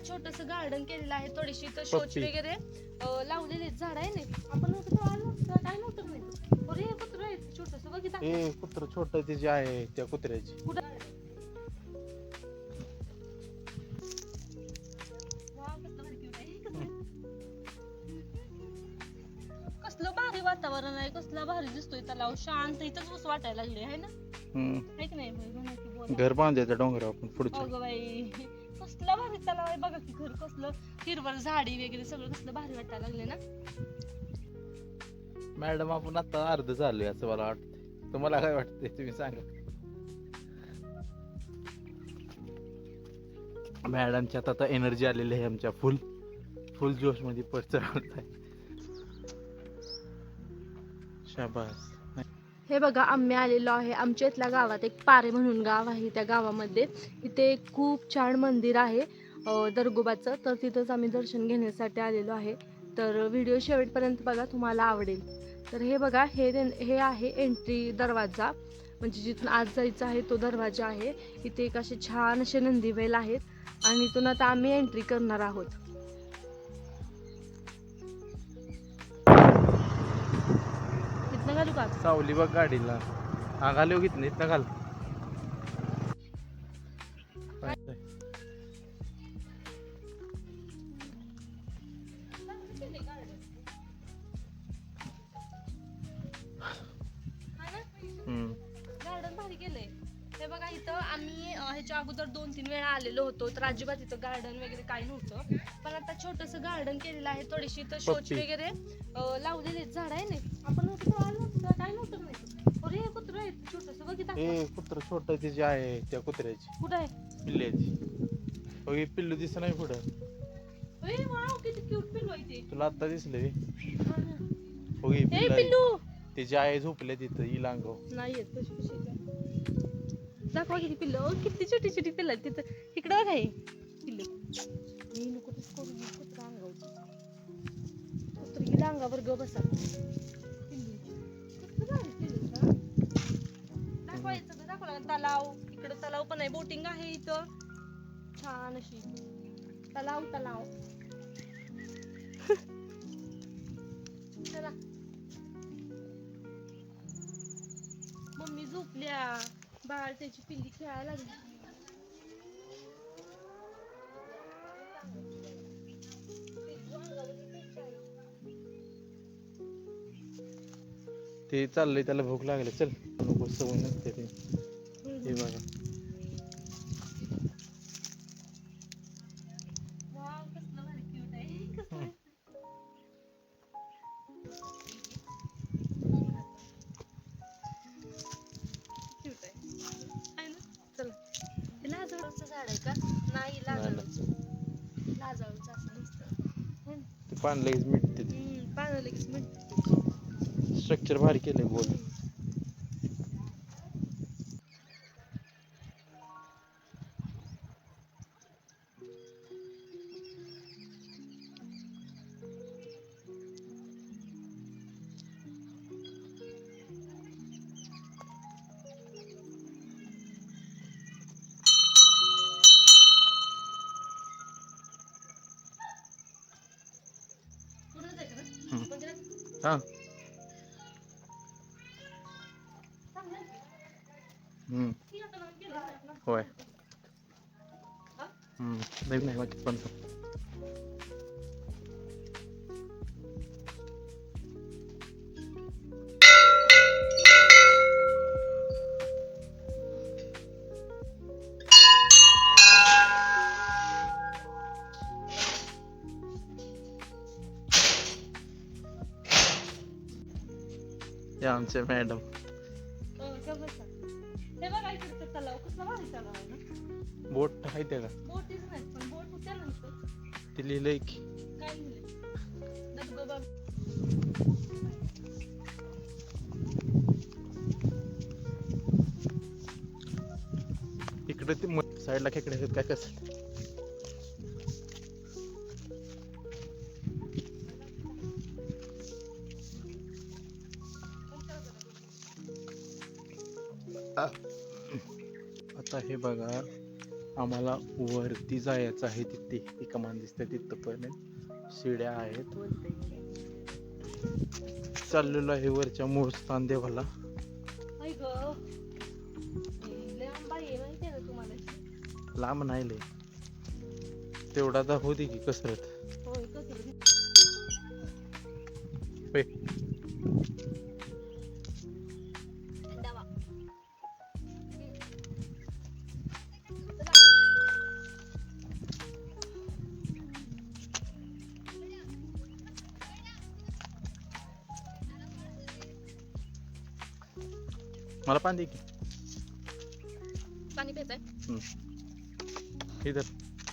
छोटस गार्डन केलेलं आहे. थोडीशी तर शोच वगैरे लावलेले झाड आहे ना. आपण काय नव्हतं नाही. अरे कुत्र आहे छोटस बघितलं. हे कुत्र छोट ते जे आहे त्या कुत्र्याची. कसलं भारी वातावरण आहे, कसला भारी दिसतोय तलाव. शांत इथंच बस वाटायला लागले आहे ना. आहे की नाही. घर बांधायचं डोंगरावर आपण पुढच्या. अगं बाई कसलं भारी तलाव आहे बघा की. घर कसलं हिरवळ झाडी वगैरे सगळं कसलं भारी वाटायला लागले ना. मॅडम आपण आता अर्ध झालोय असं मला वाटतं. तुम्हाला काय वाटतंय तुम्ही सांगा. मॅडमच्या आता एनर्जी आलेली आहे आमच्या फुल जोश मध्ये पडत आहे. शाबास. हे बघा आम्ही आलेलो आहे आमच्या इथल्या गावात. एक पारे म्हणून गाव आहे. त्या गावामध्ये इथे खूप छान मंदिर आहे दरगोबाचं. तर तिथंच आम्ही दर्शन घेण्यासाठी आलेलो आहे. तर व्हिडिओ शेवटपर्यंत बघा, तुम्हाला आवडेल. तर हे बघा हे आहे एंट्री दरवाजा, म्हणजे जिथून आज जायचं आहे तो दरवाजा आहे. इथे एक असे छान असे नंदी बैल आहेत आणि इथून आता आम्ही एंट्री करणार आहोत. सावली बघ गाडीला. घालू घेत नाही इथं घाल. गार्डन भारी केलंय. हे बघा इथं आम्ही ह्याच्या अगोदर 2-3 वेळा आलेलो होतो. तर अजिबात इथं गार्डन वगैरे काही नव्हतं. पण आता छोटस गार्डन केलेलं आहे. थोडीशी तर शोच वगैरे लावलेले झाड आहे ना. आपण काय नव्हतं नाही. अरे कुत्र आहे छोटस बघितलं. हे कुत्र छोट ते जे आहे त्या कुत्र्याची. कुठं आहे पिल्ल्याची. पिल्लू दिसत नाही पुढं. किती क्यूट पिल्लू आहे ते. तुला आता दिसले पिल्लू ते जे आहे झोपले तिथं इलांगो नाही येत. दाखवा किती पिल्लू. किती छोटी छोटी पिल्लं आहेत तिथं. इकडं बघा हे पिल्लू. नको कुत्रा अंगावची. कुत्र गेला अंगावर ग बसा. दाखवायचं दाखवला तलाव. इकडं तलाव पण आहे. बोटिंग आहे इथं छान अशी. तलाव चला. मम्मी झोपल्या. बाळ त्याची पिल्ली खेळायला लागली. ते चाललंय त्याला भूक लागली. चल नको सवय नसते ते. हे बघा कसलं भारी क्यूट आहे. लाजाळूचं झाड आहे का? नाही लाजाळूचं असं नसतं. ते पान लगेच मिटते. पानं लगेच मिळते. स्ट्रक्चर भारी केलंय बोल. हा होय. नाही वाटत पण आमचे मॅडम. हे बघा इकडचं तलाव कसला भारी तलाव आहे ना. बोट आहे त्या का? बोटीच नाही पण बोट होत्या नंतर. ते लिहिलंय की काय लिहिलंय. दबदबा. इकडे ते साईडला खेकडे आहेत काय कसं. आता हे बघा आम्हाला वरती जायचं आहे. तिथे ती कमान दिसते तिथपर्यंत शिड्या आहेत. चाललेलो आहे वरच्या मूळ स्थान देवाला. लांब नाही लय, तेवढा तर होती की कसरत. होय. मला पाणी दे की. पाणी प्यायचंय. इधर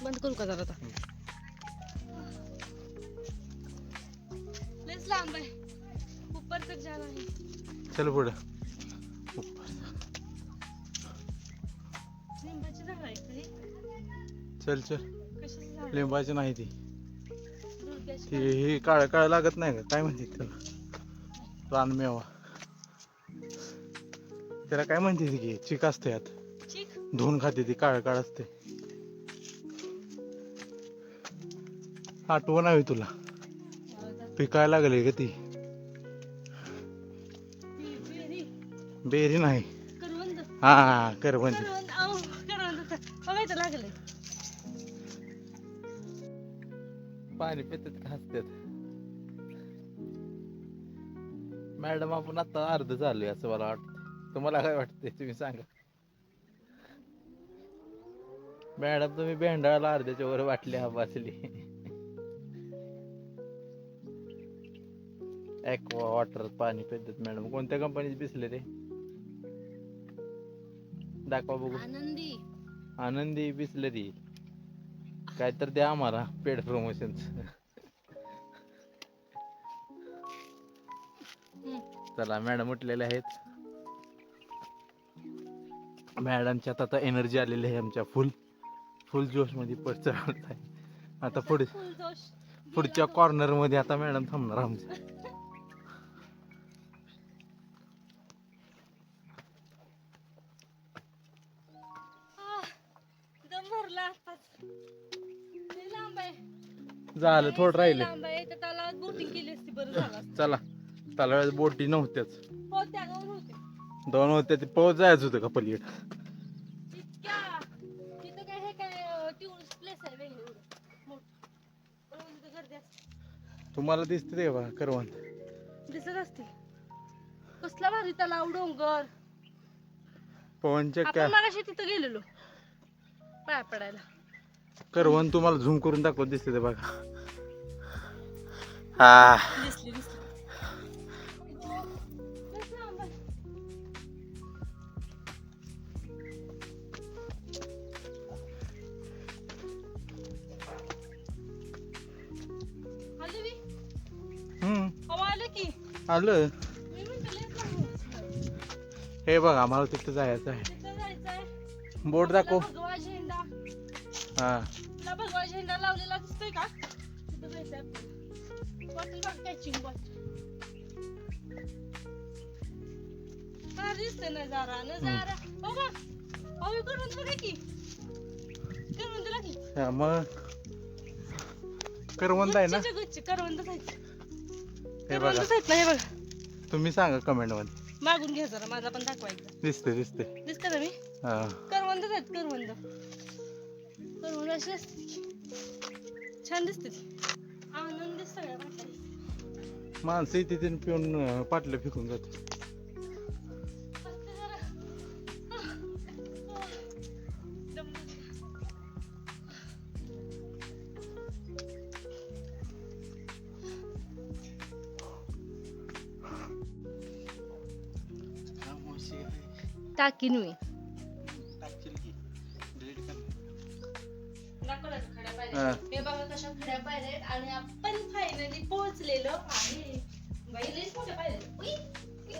बंद करू का जरा आता? लयच लांब आहे, ऊपर तक जाना है. चल पुढं. लिंबाची झाड आहे का हे? चल चल. कशाची झाड? लिंबाची नाही ती, दुर्ग्याची ती हे काळ काळ लागत नाही का, काय म्हणते त्याला, रानमेवा. त्याला काय म्हणते ती की, चिक असते यात, चिक. धुवून खाते ती, काळ काळ असते. आठवण आहे तुला, पिकायला लागले ग ती. बेरी नाही, करवंद. हा करवंद. करवंद. आऊ, करवंद बघायचं लागले. पाणी पितात का हसतात. मॅडम आपण आता अर्ध झालोय असं मला वाटतं. तुम्हाला काय वाटतंय तुम्ही सांगा. मॅडम तुम्ही भेंडाळला अर्ध्याच्या वर वाटली बसली. ॲक्वा वॉटर पाणी पितात मॅडम. कोणत्या कंपनीचे पिसले ते दाखवा बघू. आनंदी. आनंदी बिसलरी. काय तर द्या आम्हाला पेड प्रमोशन. चला मॅडम उठलेले आहेत. मॅडमच्यात आता एनर्जी आलेली आहे आमच्या फुल जोश मध्ये पडत आहे. आता पुढच्या कॉर्नर मध्ये आता मॅडम थांबणार आमच्या. दम भरला आताच. लय लांब आहे. झालं थोडं राहिले. लांब आहे, त्या तलावात बोटिंग केली असती बरं झालं असतं. चला, तलावात बोटी नव्हत्याच, हो त्या दोन होते. दोन होत्या. ते पळत जायचं होतं का पलीकडे. इतक्या तिथं काय हे काय टुरिस्ट प्लेस आहे वेगळं मोठं. पण तिथं गर्दी असते. तुम्हाला दिसते ते बा करवंद दिसत असते. कसला भारी तलाव, डोंगर. पवनच्या आपण मगाशी तिथं गेलेलो पाया पडायला. करवंद तुम्हाला झूम करून दाखवत दिसते ते बघा. हा दिसली दिसली. आलं की आलं. मी म्हणते लयच लांब. हे बघा आम्हाला तिथं जायचं आहे. तिथं जायचंय. बोट दाखव. भगवा झेंडा. हा तुला भगवा झेंडा लावलेला दिसतोय का? तिथं जायचंय आपल्याला. बॉटल बघ, कॅचिंग बॉटल. भारी दिसतोय नजारा नजारा. बघा अहो करवंद बघा की. करवंद लागली. हा, मग करवंद आहे ना. गुच्ची करवंद जायचं. हे करवंद बघा जायचं ना. हे बघा तुम्ही सांगा कमेंट मध्ये. मागून घ्या जरा, माझा पण दाखवायचा. दिसते दिसते. दिसतं ना मी. हा करवंद आहेत करवंद. करवंद अशी असते की. छान दिसते ती. आनंद सगळ्या वाटायला. माणसं इथे तिथे पिऊन पाटलं फेकून जाते. टाकीन मी. हे बघा कशा खड्या पायऱ्या आहेत आणि आपण फायनली पोहोचलेलो आहे. बाई लईच मोठ्या पायऱ्या आहेत. उई, उई.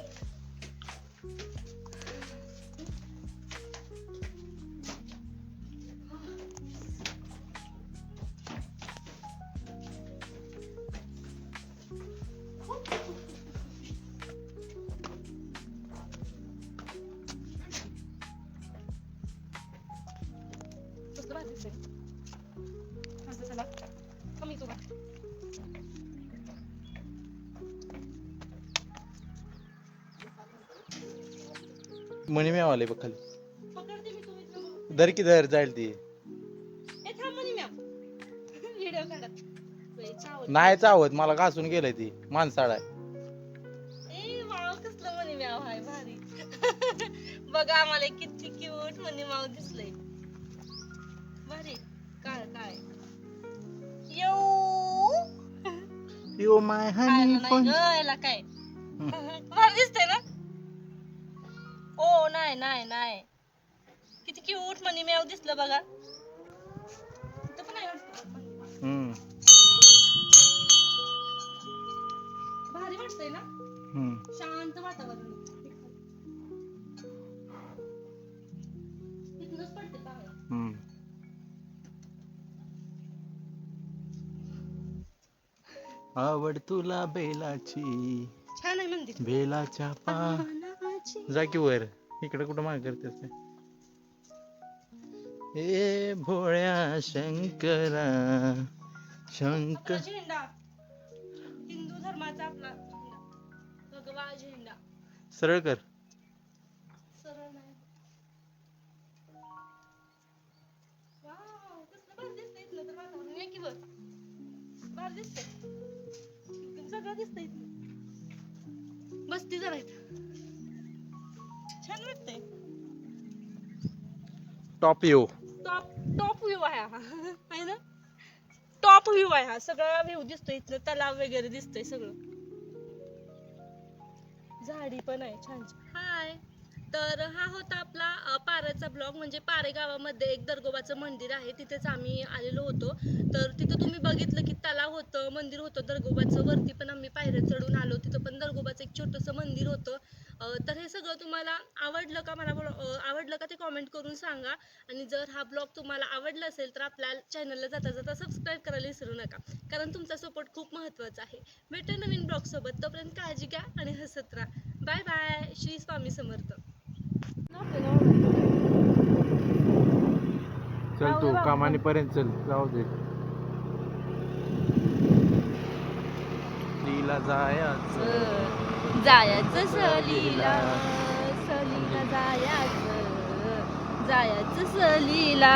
चला कमी तुला मणी मिळाले बघ खाली. पकडते मी तुम्ही थांबा. धर की धर जाईल ती. ए थांब म्हणे म्या व्हिडिओ काढत बाई, चावत. नाही चावत, मला घासून गेलंय ती माणसाळा आहे. ए वाव कसलं म्हणे म्याव हाय भारी. बघा आम्हाला किती क्यूट म्हणे माव दिसलंय भारी. काय काय यो यो माय हनी नाही ग याला काय भारी दिसतंय ना. ओ नाही नाही नाही किती क्यूट म्हणे म्याव दिसलं बघा. इथं पण आहे वाटतं. भारी वाटतंय ना, शांत वातावरण. इथनंच पडते बाहेर. आवड तुला बेलाची, छान आहे मंदिर. बेलाच्या जा की वर, इकडे कुठं माग करतेस ते. ए भोळ्या शंकरा शंकर. आपला झेंडा हिंदू धर्माचा आपला झेंडा, भगवा झेंडा. सरळ कर. सरळ नाही. वाव कसलं भारी दिसतंय इथलं तर वातावरण. या की वर, भारी दिसतंय, एकदम सगळं दिसतंय इथलं. बसती जरा इथं, छान वाटतंय. टॉप येऊ. टॉप व्ह्यू आहे हा आहे ना, टॉप व्ह्यू आहे हा. सगळा व्ह्यू दिसतोय इथलं, तलाव वगैरे दिसतंय सगळं. झाडी पण आहे छान छान. हाय, तर हा होता आपला पारेचा ब्लॉग. म्हणजे पारे गावामध्ये एक दरगोबाचं मंदिर आहे, तिथेच आम्ही आलेलो होतो. तर तिथं तुम्ही बघितलं की तलाव होतं, मंदिर होतं दरगोबाचं. वरती पण आम्ही पायऱ्या चढून आलो, तिथं पण दरगोबाचं एक छोटंसं मंदिर होतं. तर हे सगळं तुम्हाला आवडलं का, मला आवडलं का ते कॉमेंट करून सांगा. आणि जर हा ब्लॉग तुम्हाला आवडला असेल तर आपल्या चॅनलला जाता जाता सबस्क्राईब करायला विसरू नका, कारण तुमचा सपोर्ट खूप महत्त्वाचा आहे. भेटू नवीन ब्लॉग सोबत, तोपर्यंत काळजी घ्या आणि हसत राहा. Bye bye. श्री स्वामी समर्थ. चल तू कामानी पर्यंत चल, जाऊ दे. लीला जायचं जायचं सलीला, सलीला जायचं, जायचं सलीला.